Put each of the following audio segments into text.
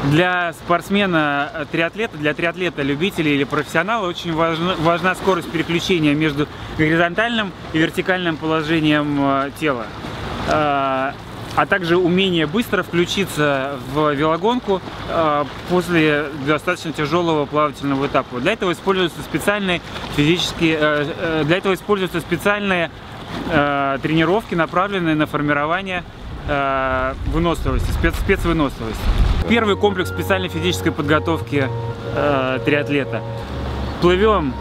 Для спортсмена, триатлета, для триатлета, любителя или профессионала очень важна скорость переключения между горизонтальным и вертикальным положением тела, а также умение быстро включиться в велогонку после достаточно тяжелого плавательного этапа. Для этого используются специальные тренировки, направленные на формирование выносливости, спецвыносливости. Первый комплекс специальной физической подготовки триатлета. Плывем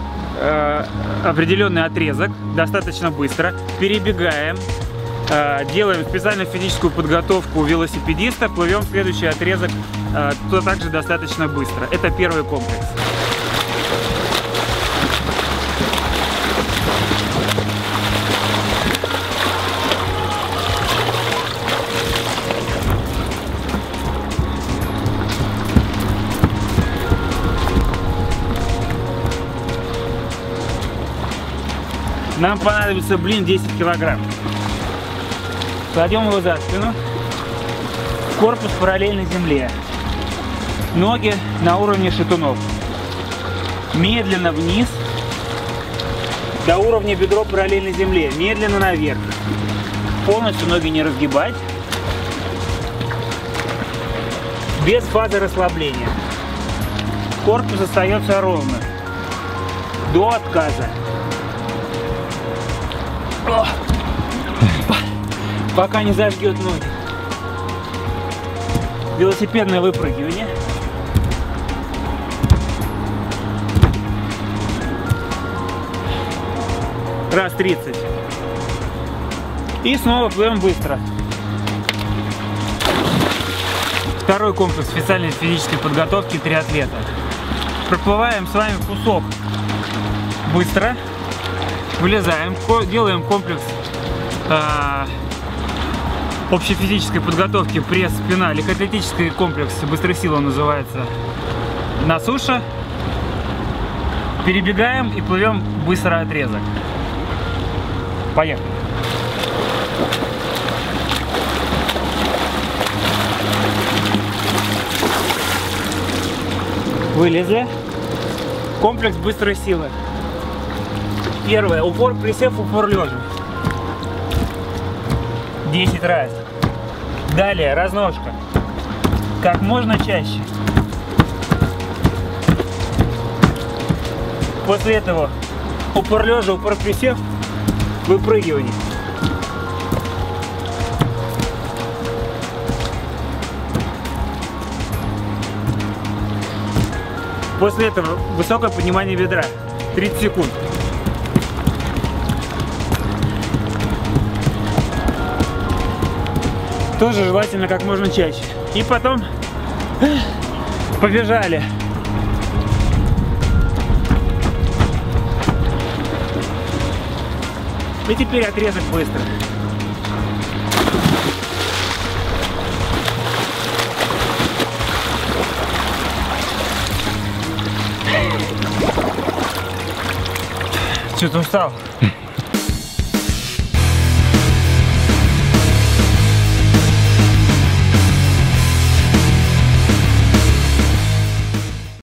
определенный отрезок достаточно быстро, перебегаем, делаем специальную физическую подготовку велосипедиста, плывем следующий отрезок также достаточно быстро. Это первый комплекс. Нам понадобится блин 10 килограмм. Кладем его за спину. Корпус параллельно земле. Ноги на уровне шатунов. Медленно вниз. До уровня бедро параллельно земле. Медленно наверх. Полностью ноги не разгибать. Без фазы расслабления. Корпус остается ровно. До отказа. Пока не зажгет ноги. Велосипедное выпрыгивание. Раз 30. И снова плывем быстро. Второй комплекс специальной физической подготовки триатлета. Проплываем с вами кусок быстро. Вылезаем, делаем комплекс общей физической подготовки пресс, спина, легкоатлетический комплекс быстрой силы называется, на суше. Перебегаем и плывем быстро отрезок. Поехали. Вылезли. Комплекс быстрой силы. Первое. Упор, присев, упор лежа. 10 раз. Далее разножка. Как можно чаще. После этого упор лежа, упор присев, выпрыгивание. После этого высокое поднимание бедра. 30 секунд. Тоже желательно как можно чаще. И потом побежали. И теперь отрезок быстро. Что-то устал.